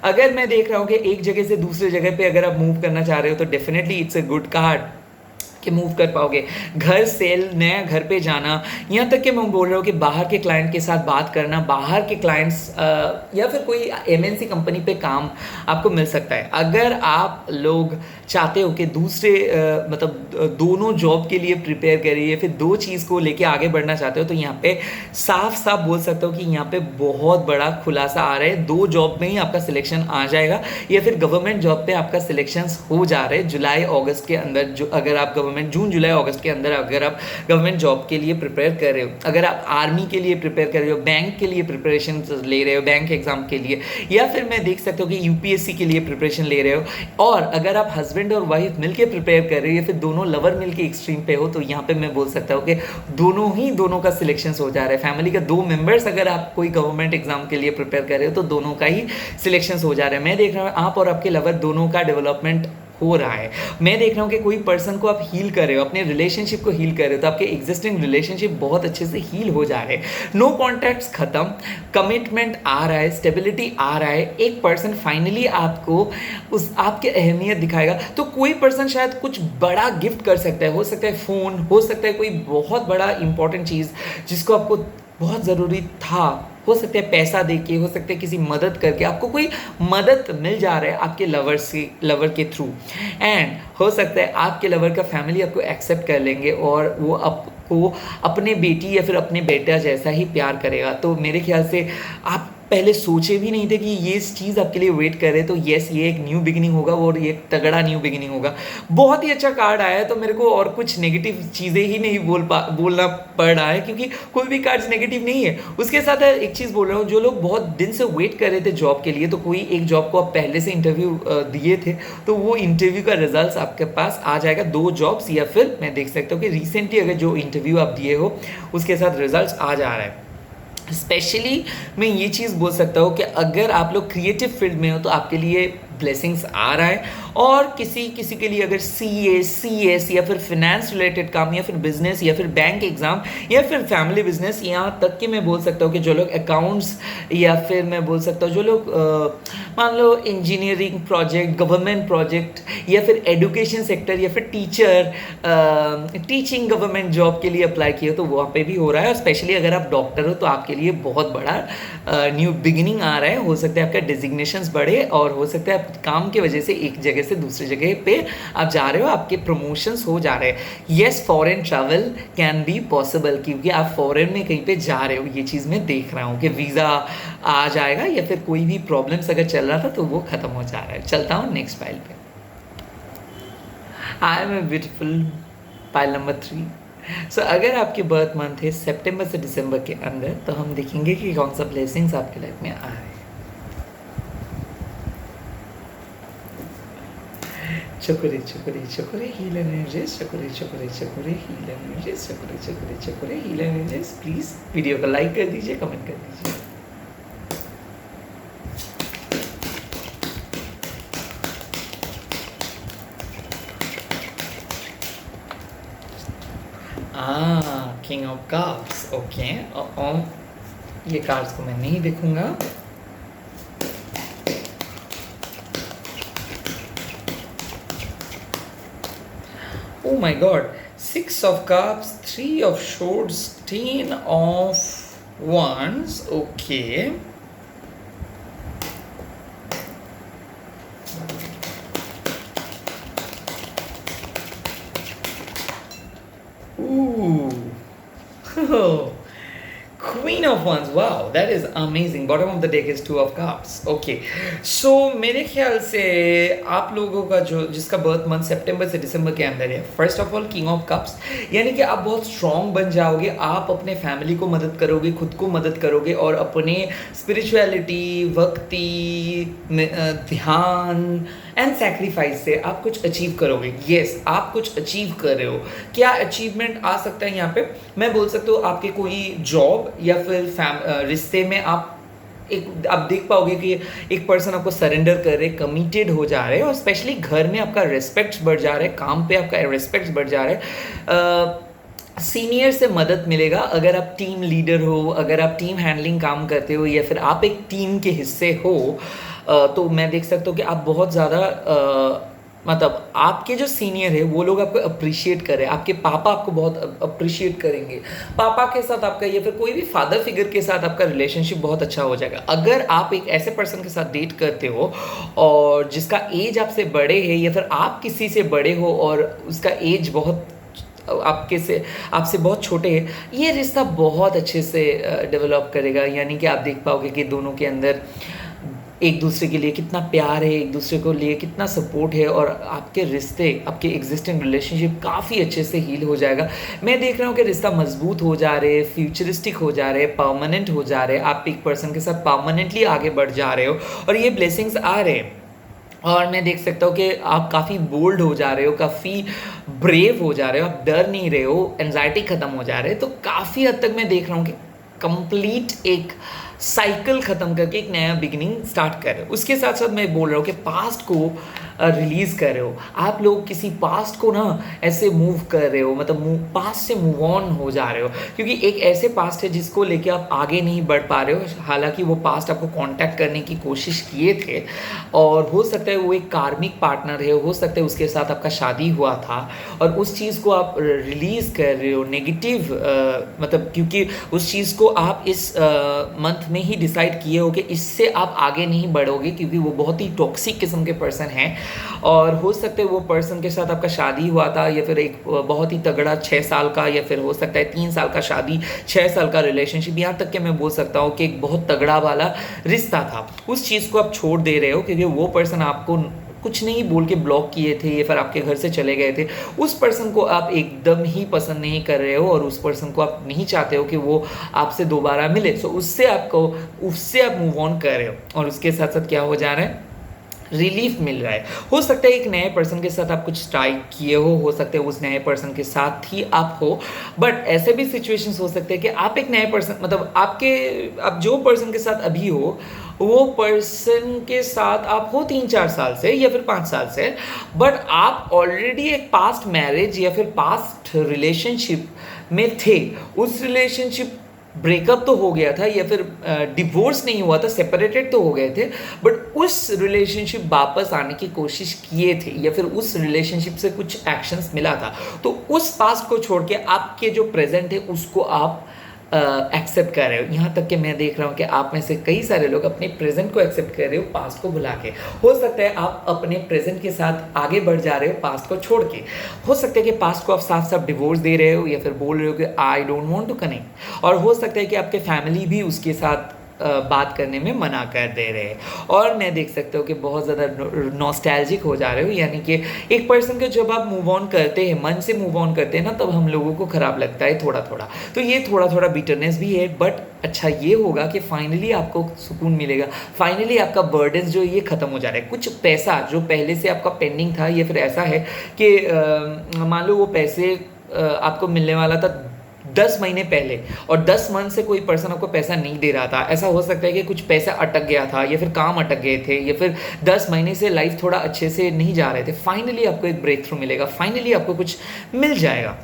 अगर मैं देख रहा हूँ कि एक जगह से दूसरे जगह पे अगर आप मूव करना चाह रहे हो, तो definitely it's a good card कि मूव कर पाओगे। घर सेल, नया घर पे जाना, यहाँ तक कि मैं बोल रहा हूँ कि बाहर के क्लाइंट के साथ बात करना, बाहर के क्लाइंट्स या फिर कोई एमएनसी कंपनी पे काम आपको मिल सकता है। अगर आप लोग चाहते हो कि दूसरे मतलब दोनों जॉब के लिए प्रिपेयर करिए, फिर दो चीज़ को लेके आगे बढ़ना चाहते हो, तो यहाँ पे साफ साफ बोल सकता हूँ कि यहाँ पे बहुत बड़ा खुलासा आ रहा है। दो जॉब में ही आपका सिलेक्शन आ जाएगा, या फिर गवर्नमेंट जॉब पे आपका सिलेक्शन हो जा रहा है जुलाई अगस्त के अंदर। जो अगर आप जून जुलाई अगस्त के अंदर अगर आप गवर्नमेंट जॉब के लिए प्रिपेयर कर रहे हो, अगर आप आर्मी के लिए प्रिपेयर कर रहे हो, बैंक के लिए प्रिपरेशन ले रहे हो, बैंक एग्जाम के लिए, या फिर मैं देख सकता हूँ कि यूपीएससी के लिए प्रिपरेशन ले रहे हो, और अगर आप हस्बैंड और वाइफ मिलके प्रिपेयर कर रहे हो, या फिर दोनों लवर मिलके एक्सट्रीम पे हो, तो यहाँ पे मैं बोल सकता हूँ कि दोनों का सिलेक्शन हो जा रहा है। फैमिली का 2 मेंबर्स अगर आप कोई गवर्नमेंट एग्जाम के लिए प्रिपेयर कर रहे हो, तो दोनों का ही सिलेक्शन हो जा रहा है। मैं देख रहा हूँ आप और आपके लवर दोनों का डेवलपमेंट हो रहा है। मैं देख रहा हूँ कि कोई पर्सन को आप हील कर रहे हो, अपने रिलेशनशिप को हील कर रहे हो, तो आपके एग्जिस्टिंग रिलेशनशिप बहुत अच्छे से हील हो जा रहे हैं। नो कॉन्टैक्ट्स खत्म, कमिटमेंट आ रहा है, स्टेबिलिटी आ रहा है। एक पर्सन फाइनली आपको उस आपकी अहमियत दिखाएगा। तो कोई पर्सन शायद कुछ बड़ा गिफ्ट कर सकता है, हो सकता है फ़ोन, हो सकता है कोई बहुत बड़ा इंपॉर्टेंट चीज़ जिसको आपको बहुत ज़रूरी था, हो सकता है पैसा देके, हो सकता है किसी मदद करके आपको कोई मदद मिल जा रहा है आपके लवर के थ्रू, एंड हो सकता है आपके लवर का फैमिली आपको एक्सेप्ट कर लेंगे और वो आपको अपने बेटी या फिर अपने बेटा जैसा ही प्यार करेगा। तो मेरे ख्याल से आप पहले सोचे भी नहीं थे कि ये चीज़ आपके लिए वेट कर रहे, तो यस, ये एक न्यू बिगिनिंग होगा और ये एक तगड़ा न्यू बिगिनिंग होगा। बहुत ही अच्छा कार्ड आया है, तो मेरे को और कुछ नेगेटिव चीज़ें ही नहीं बोलना पड़ रहा है, क्योंकि कोई भी कार्ड्स नेगेटिव नहीं है। उसके साथ एक चीज़ बोल रहा हूँ, जो लोग बहुत दिन से वेट कर रहे थे जॉब के लिए, तो कोई एक जॉब को आप पहले से इंटरव्यू दिए थे, तो वो इंटरव्यू का रिजल्ट आपके पास आ जाएगा। 2 जॉब्स, या फिर मैं देख सकता हूँ कि रिसेंटली अगर जो इंटरव्यू आप दिए हो उसके साथ रिजल्ट आ जा रहा है। स्पेशली मैं ये चीज़ बोल सकता हूँ कि अगर आप लोग क्रिएटिव फील्ड में हो तो आपके लिए ब्लेसिंग्स आ रहा है, और किसी के लिए अगर सीए, सीएस या फिर फाइनेंस रिलेटेड काम, या फिर बिजनेस, या फिर बैंक एग्जाम, या फिर फैमिली बिजनेस, यहाँ तक कि मैं बोल सकता हूँ कि जो लोग अकाउंट्स, या फिर मैं बोल सकता हूँ जो लोग मान लो इंजीनियरिंग प्रोजेक्ट, गवर्नमेंट प्रोजेक्ट, या फिर एजुकेशन सेक्टर, या फिर टीचिंग गवर्नमेंट जॉब के लिए अप्लाई किए, तो वहाँ पे भी हो रहा है। और स्पेशली अगर आप डॉक्टर हो तो आपके लिए बहुत बड़ा न्यू बिगिनिंग आ रहा है। हो सकता है आपका डिजिग्नेशंस बढ़े, और हो सकता है आप काम की वजह से एक जगह से दूसरी जगह पे आप जा रहे हो, आपके प्रमोशंस हो जा रहे हैं। Yes, foreign travel can be possible, क्योंकि आप फॉरेन में कहीं पे जा रहे हो, ये चीज़ मैं देख रहा हूँ कि वीज़ा आ जाएगा या फिर कोई भी प्रॉब्लम्स अगर चल रहा था तो वो ख़त्म हो जा रहा है। चलता हूँ नेक्स्ट फाइल पे। I am a beautiful, file number 3। So अगर आपके बर्थ मंथ है सितंबर से दिसंबर के अंदर, तो हम देखेंगे कि कौन सा ब्लेसिंग्स आपके लाइफ में आ रहे हैं। चकुरे चकुरे चकुरे हील एनर्जीज, चकुरे चकुरे चकुरे हील एनर्जीज, चकुरे चकुरे चकुरे हील एनर्जीज। प्लीज़ वीडियो को लाइक कर दीजिए, कमेंट कर दीजिए। King of cups, okay. ये कार्ड्स को मैं नहीं देखूंगा। Oh my God, 6 of cups, 3 of swords, 10 of wands, okay. Ooh. Queen of Wands, wow, that is amazing. Bottom of the deck is 2 of Cups. Okay, so मेरे ख्याल से आप लोगों का जो जिसका बर्थ मंथ सितंबर से दिसंबर के अंदर है, first of all king of cups, यानी कि आप बहुत स्ट्रॉन्ग बन जाओगे, आप अपने फैमिली को मदद करोगे, खुद को मदद करोगे और अपने स्पिरिचुअलिटी, भक्ति, ध्यान एंड सैक्रिफाइस से आप कुछ अचीव करोगे। येस, आप कुछ अचीव कर रहे हो। क्या अचीवमेंट आ सकता है यहाँ पे? मैं बोल सकता हूँ आपके कोई जॉब या फिर रिश्ते में आप देख पाओगे कि एक पर्सन आपको सरेंडर कर रहे, कमिटेड हो जा रहे हैं, और स्पेशली घर में आपका रिस्पेक्ट बढ़ जा रहा है, काम पे आपका रिस्पेक्ट बढ़ जा रहा है। सीनियर से मदद मिलेगा अगर आप टीम लीडर हो, अगर आप टीम हैंडलिंग काम करते हो या फिर आप एक टीम के हिस्से हो, तो मैं देख सकता हूँ कि आप बहुत ज़्यादा मतलब आपके जो सीनियर है वो लोग आपको अप्रिशिएट करें, आपके पापा आपको बहुत अप्रिशिएट करेंगे, पापा के साथ आपका या फिर कोई भी फादर फिगर के साथ आपका रिलेशनशिप बहुत अच्छा हो जाएगा। अगर आप एक ऐसे पर्सन के साथ डेट करते हो और जिसका एज आपसे बड़े है या फिर आप किसी से बड़े हो और उसका एज बहुत आपसे बहुत छोटे हैं, ये रिश्ता बहुत अच्छे से डेवलप करेगा। यानी कि आप देख पाओगे कि दोनों के अंदर एक दूसरे के लिए कितना प्यार है, एक दूसरे को लिए कितना सपोर्ट है, और आपके रिश्ते, आपके एग्जिस्टिंग रिलेशनशिप काफ़ी अच्छे से हील हो जाएगा। मैं देख रहा हूँ कि रिश्ता मजबूत हो जा रहे हैं, फ्यूचरिस्टिक हो जा रहे हैं, परमानेंट हो जा रहे हैं, आप एक पर्सन के साथ परमानेंटली आगे बढ़ जा रहे हो और ये ब्लेसिंग्स आ रहे हैं। और मैं देख सकता हूँ कि आप काफ़ी बोल्ड हो जा रहे हो, काफ़ी ब्रेव हो जा रहे हो, आप डर नहीं रहे हो, एंजाइटी ख़त्म हो जा रहे हैं। तो काफ़ी हद तक मैं देख रहा हूँ कि कंप्लीट एक साइकिल ख़त्म करके एक नया बिगिनिंग स्टार्ट कर रहे हो। उसके साथ साथ मैं बोल रहा हूँ कि पास्ट को रिलीज़ कर रहे हो। आप लोग किसी पास्ट को ना ऐसे मूव कर रहे हो, मतलब पास्ट से मूव ऑन हो जा रहे हो, क्योंकि एक ऐसे पास्ट है जिसको लेके आप आगे नहीं बढ़ पा रहे हो। हालांकि वो पास्ट आपको कांटेक्ट करने की कोशिश किए थे और हो सकता है वो एक कार्मिक पार्टनर है, हो सकता है उसके साथ आपका शादी हुआ था और उस चीज़ को आप रिलीज़ कर रहे हो नेगेटिव, मतलब क्योंकि उस चीज़ को आप इस मंथ में ही डिसाइड किए हो कि इससे आप आगे नहीं बढ़ोगे, क्योंकि वो बहुत ही टॉक्सिक किस्म के पर्सन हैं। और हो सकता है वो पर्सन के साथ आपका शादी हुआ था या फिर एक बहुत ही तगड़ा 6 साल का, या फिर हो सकता है 3 साल का शादी, 6 साल का रिलेशनशिप, यहाँ तक कि मैं बोल सकता हूँ कि एक बहुत तगड़ा वाला रिश्ता था। उस चीज़ को आप छोड़ दे रहे हो क्योंकि वो पर्सन आपको कुछ नहीं बोल के ब्लॉक किए थे या फिर आपके घर से चले गए थे। उस पर्सन को आप एकदम ही पसंद नहीं कर रहे हो और उस पर्सन को आप नहीं चाहते हो कि वो आपसे दोबारा मिले। सो उससे आप मूव ऑन कर रहे हो और उसके साथ साथ क्या हो जा रहा है, रिलीफ मिल रहा है। हो सकता है एक नए पर्सन के साथ आप कुछ ट्राई किए हो सकता है उस नए पर्सन के साथ ही आप हो, बट ऐसे भी सिचुएशंस हो सकते हैं कि आप एक नए पर्सन, मतलब आप जो पर्सन के साथ अभी हो वो पर्सन के साथ आप हो 3-4 साल से या फिर 5 साल से, बट आप ऑलरेडी एक पास्ट मैरिज या फिर पास्ट रिलेशनशिप में थे। उस रिलेशनशिप ब्रेकअप तो हो गया था या फिर डिवोर्स नहीं हुआ था, सेपरेटेड तो हो गए थे, बट उस रिलेशनशिप वापस आने की कोशिश किए थे या फिर उस रिलेशनशिप से कुछ एक्शंस मिला था। तो उस पास्ट को छोड़ के आपके जो प्रेजेंट है उसको आप एक्सेप्ट कर रहे हो। यहाँ तक कि मैं देख रहा हूँ कि आप में से कई सारे लोग अपने प्रेजेंट को एक्सेप्ट कर रहे हो पास्ट को भुला के। हो सकता है आप अपने प्रेजेंट के साथ आगे बढ़ जा रहे हो पास्ट को छोड़ के। हो सकता है कि पास्ट को आप साफ साफ डिवोर्स दे रहे हो या फिर बोल रहे हो कि I don't want to connect, और हो सकता है कि आपके फैमिली भी उसके साथ बात करने में मना कर दे रहे हैं। और मैं देख सकता हूँ कि बहुत ज़्यादा नॉस्टैल्जिक हो जा रहे हो, यानी कि एक पर्सन के जब आप मूव ऑन करते हैं, मन से मूव ऑन करते हैं ना, तब हम लोगों को ख़राब लगता है थोड़ा थोड़ा। तो ये थोड़ा थोड़ा बिटरनेस भी है, बट अच्छा ये होगा कि फाइनली आपको सुकून मिलेगा, फाइनली आपका बर्डन जो ये ख़त्म हो जा रहा है। कुछ पैसा जो पहले से आपका पेंडिंग था, या फिर ऐसा है कि मान लो वो पैसे आपको मिलने वाला था 10 महीने पहले, और 10 मंथ से कोई पर्सन आपको पैसा नहीं दे रहा था। ऐसा हो सकता है कि कुछ पैसा अटक गया था, या फिर काम अटक गए थे, या फिर 10 महीने से लाइफ थोड़ा अच्छे से नहीं जा रहे थे। फाइनली आपको एक ब्रेक थ्रू मिलेगा, फाइनली आपको कुछ मिल जाएगा।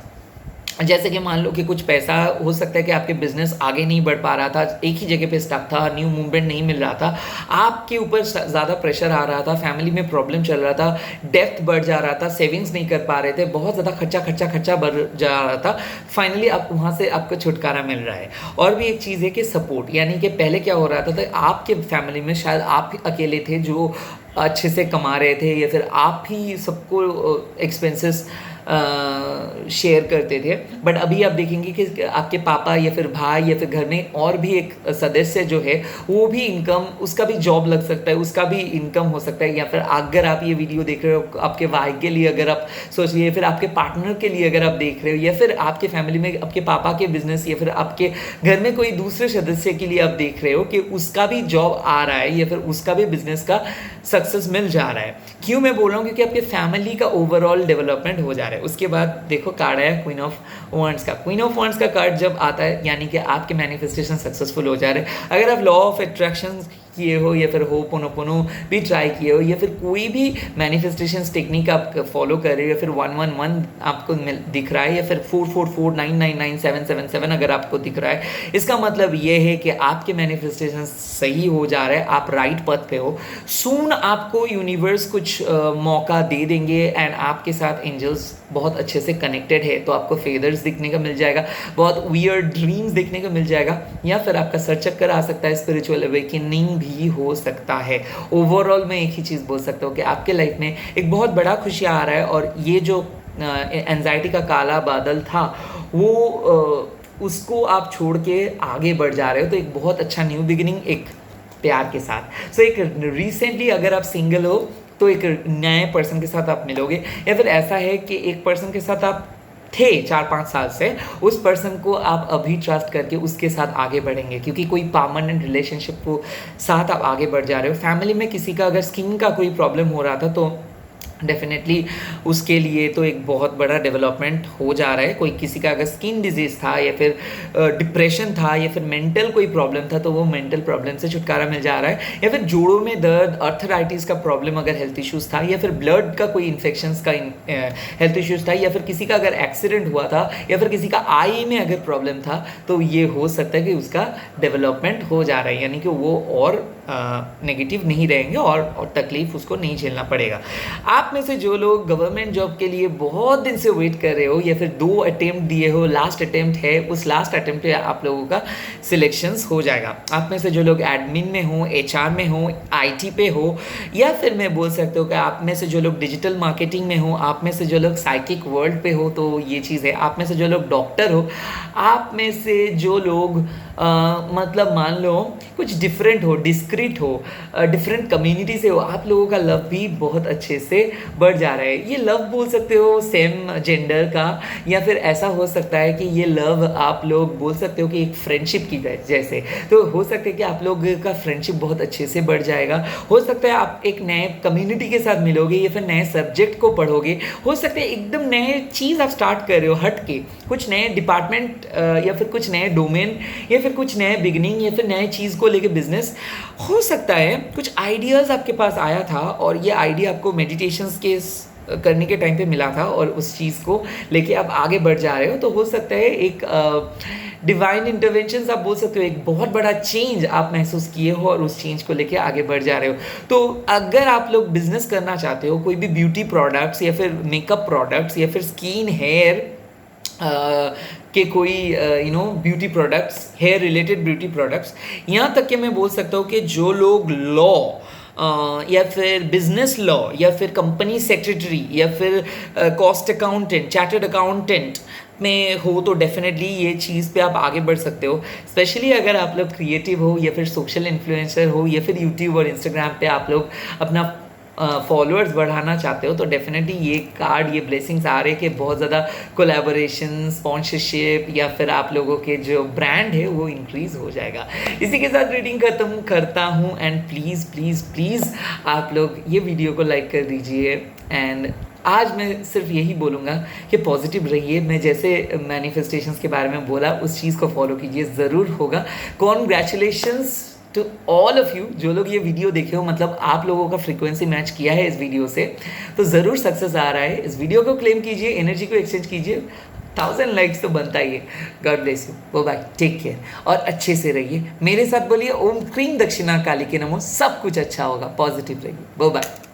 जैसे कि मान लो कि कुछ पैसा, हो सकता है कि आपके बिजनेस आगे नहीं बढ़ पा रहा था, एक ही जगह पे स्टक था, न्यू मूवमेंट नहीं मिल रहा था, आपके ऊपर ज़्यादा प्रेशर आ रहा था, फैमिली में प्रॉब्लम चल रहा था, डेप्थ बढ़ जा रहा था, सेविंग्स नहीं कर पा रहे थे, बहुत ज़्यादा खर्चा बढ़ जा रहा था। फाइनली आप वहाँ से आपको छुटकारा मिल रहा है। और भी एक चीज़ है कि सपोर्ट, यानी कि पहले क्या हो रहा था तो आपके फैमिली में शायद आप अकेले थे जो अच्छे से कमा रहे थे, या फिर आप ही सबको एक्सपेंसेस शेयर करते थे। बट अभी आप देखेंगे कि आपके पापा या फिर भाई या फिर घर में और भी एक सदस्य जो है, वो भी इनकम, उसका भी जॉब लग सकता है, उसका भी इनकम हो सकता है। या फिर अगर आप ये वीडियो देख रहे हो आपके भाई के लिए अगर आप सोच रहे, फिर आपके पार्टनर के लिए अगर आप देख रहे हो, या फिर आपके फैमिली में आपके पापा के बिजनेस, या फिर आपके घर में कोई दूसरे सदस्य के लिए आप देख रहे हो कि उसका भी जॉब आ रहा है, या फिर उसका भी बिजनेस का सक्सेस मिल जा रहा है। क्यों मैं बोल रहा हूँ? क्योंकि आपके फैमिली का ओवरऑल डेवलपमेंट हो जा रहा है। उसके बाद देखो कार्ड आया क्वीन ऑफ वांड्स का। क्वीन ऑफ वांड्स का कार्ड जब आता है, यानी कि आपके मैनिफेस्टेशन सक्सेसफुल हो जा रहे हैं। अगर आप लॉ ऑफ अट्रैक्शन किए हो, या फिर होपोनोपोनो भी ट्राई किए हो, या फिर कोई भी मैनिफेस्टेशन टेक्निक आप फॉलो कर रहे हो, या फिर 111 आपको दिख रहा है, या फिर 4449999777 अगर आपको दिख रहा है, इसका मतलब ये है कि आपके मैनिफेस्टेशन सही हो जा रहा है, आप राइट पथ पे हो। सून आपको यूनिवर्स कुछ मौका दे देंगे, एंड आपके साथ एंजल्स बहुत अच्छे से कनेक्टेड है, तो आपको फेदर्स दिखने का मिल जाएगा, बहुत वियर्ड ड्रीम्स देखने को मिल जाएगा, या फिर आपका सर चक्कर आ सकता है, स्पिरिचुअल अवेकनिंग भी हो सकता है। ओवरऑल मैं एक ही चीज़ बोल सकता हूँ कि आपके लाइफ में एक बहुत बड़ा खुशी आ रहा है, और ये जो एंजाइटी का काला बादल था वो उसको आप छोड़ के आगे बढ़ जा रहे हो। तो एक बहुत अच्छा न्यू बिगिनिंग एक प्यार के साथ। सो एक रिसेंटली अगर आप सिंगल हो तो एक नए पर्सन के साथ आप मिलोगे, या फिर ऐसा है कि एक पर्सन के साथ आप थे 4-5 साल से, उस पर्सन को आप अभी ट्रस्ट करके उसके साथ आगे बढ़ेंगे, क्योंकि कोई परमानेंट रिलेशनशिप को साथ आप आगे बढ़ जा रहे हो। फैमिली में किसी का अगर स्किन का कोई प्रॉब्लम हो रहा था तो डेफिनेटली उसके लिए तो एक बहुत बड़ा डेवलपमेंट हो जा रहा है। कोई किसी का अगर स्किन डिजीज़ था, या फिर डिप्रेशन था, या फिर मेंटल कोई प्रॉब्लम था, तो वो मेंटल प्रॉब्लम से छुटकारा मिल जा रहा है। या फिर जोड़ों में दर्द, अर्थराइटिस का प्रॉब्लम अगर हेल्थ इश्यूज़ था, या फिर ब्लड का कोई इन्फेक्शंस का हेल्थ इश्यूज़ था, या फिर किसी का अगर एक्सीडेंट हुआ था, या फिर किसी का आई में अगर प्रॉब्लम था, तो ये हो सकता है कि उसका डेवलपमेंट हो जा रहा है, यानी कि वो और नेगेटिव नहीं रहेंगे, और तकलीफ उसको नहीं झेलना पड़ेगा। आप में से जो लोग गवर्नमेंट जॉब के लिए बहुत दिन से वेट कर रहे हो, या फिर 2 अटेम्प्ट दिए हो, लास्ट अटेम्प्ट है, उस लास्ट अटेम्प्ट पे आप लोगों का सिलेक्शंस हो जाएगा। आप में से जो लोग एडमिन में हो, HR में हो, IT पे हो, या फिर मैं बोल सकता हूँ कि आप में से जो लोग डिजिटल मार्केटिंग में हो, आप में से जो लोग साइकिक वर्ल्ड पे हो, तो ये चीज़ है। आप में से जो लोग डॉक्टर हो, आप में से जो लोग मतलब मान लो कुछ डिफरेंट हो, डिस्क्रीट हो, डिफरेंट कम्युनिटी से हो, आप लोगों का लव भी बहुत अच्छे से बढ़ जा रहा है। ये लव बोल सकते हो सेम जेंडर का, या फिर ऐसा हो सकता है कि ये लव आप लोग बोल सकते हो कि एक फ्रेंडशिप की जैसे, तो हो सकता है कि आप लोग का फ्रेंडशिप बहुत अच्छे से बढ़ जाएगा। हो सकता है आप एक नए कम्युनिटी के साथ मिलोगे, या फिर नए सब्जेक्ट को पढ़ोगे। हो सकता है एकदम नए चीज़ आप स्टार्ट कर रहे हो हट के, कुछ नए डिपार्टमेंट, या फिर कुछ नए डोमेन, या फिर कुछ नए बिगिनिंग, या फिर नए चीज़ को लेके बिजनेस। हो सकता है कुछ आइडियाज़ आपके पास आया था, और ये आइडिया आपको मेडिटेशंस के करने के टाइम पे मिला था, और उस चीज़ को लेके आप आगे बढ़ जा रहे हो। तो हो सकता है एक डिवाइन इंटरवेंशन आप बोल सकते हो, एक बहुत बड़ा चेंज आप महसूस किए हो, और उस चेंज को लेके आगे बढ़ जा रहे हो। तो अगर आप लोग बिजनेस करना चाहते हो, कोई भी ब्यूटी प्रोडक्ट्स, या फिर मेकअप प्रोडक्ट्स, या फिर स्किन हेयर के कोई beauty products, hair related beauty products, यहाँ तक कि मैं बोल सकता हूँ कि जो लोग लॉ या फिर बिजनेस लॉ या फिर कंपनी सेक्रेटरी या फिर कॉस्ट अकाउंटेंट, चार्टर्ड अकाउंटेंट में हो तो डेफिनेटली ये चीज़ पे आप आगे बढ़ सकते हो। स्पेशली अगर आप लोग क्रिएटिव हो या फिर सोशल इन्फ्लुएंसर हो या फिर यूट्यूब और इंस्टाग्राम पे आप लोग अपना फॉलोअर्स बढ़ाना चाहते हो तो डेफिनेटली ये कार्ड, ये ब्लेसिंग्स आ रहे कि बहुत ज़्यादा कोलैबोरेशन, स्पॉन्सरशिप या फिर आप लोगों के जो ब्रांड है वो इंक्रीज हो जाएगा। इसी के साथ रीडिंग खत्म करता हूँ एंड प्लीज़ प्लीज़ प्लीज़ आप लोग ये वीडियो को लाइक कर दीजिए। एंड आज मैं सिर्फ यही बोलूँगा कि पॉजिटिव रहिए। मैं जैसे मैनिफेस्टेशंस के बारे में बोला उस चीज़ को फॉलो कीजिए, ज़रूर होगा। Congratulations to all of you जो लोग ये वीडियो देखे हो, मतलब आप लोगों का फ्रीक्वेंसी मैच किया है इस वीडियो से, तो ज़रूर सक्सेस आ रहा है। इस वीडियो को क्लेम कीजिए, एनर्जी को एक्सचेंज कीजिए। 1000 लाइक्स तो बनता ही है। God bless you, bye, take care और अच्छे से रहिए। मेरे साथ बोलिए ओम क्रीम दक्षिणा काली के नमो, सब कुछ अच्छा होगा। पॉजिटिव रहिए, बाय।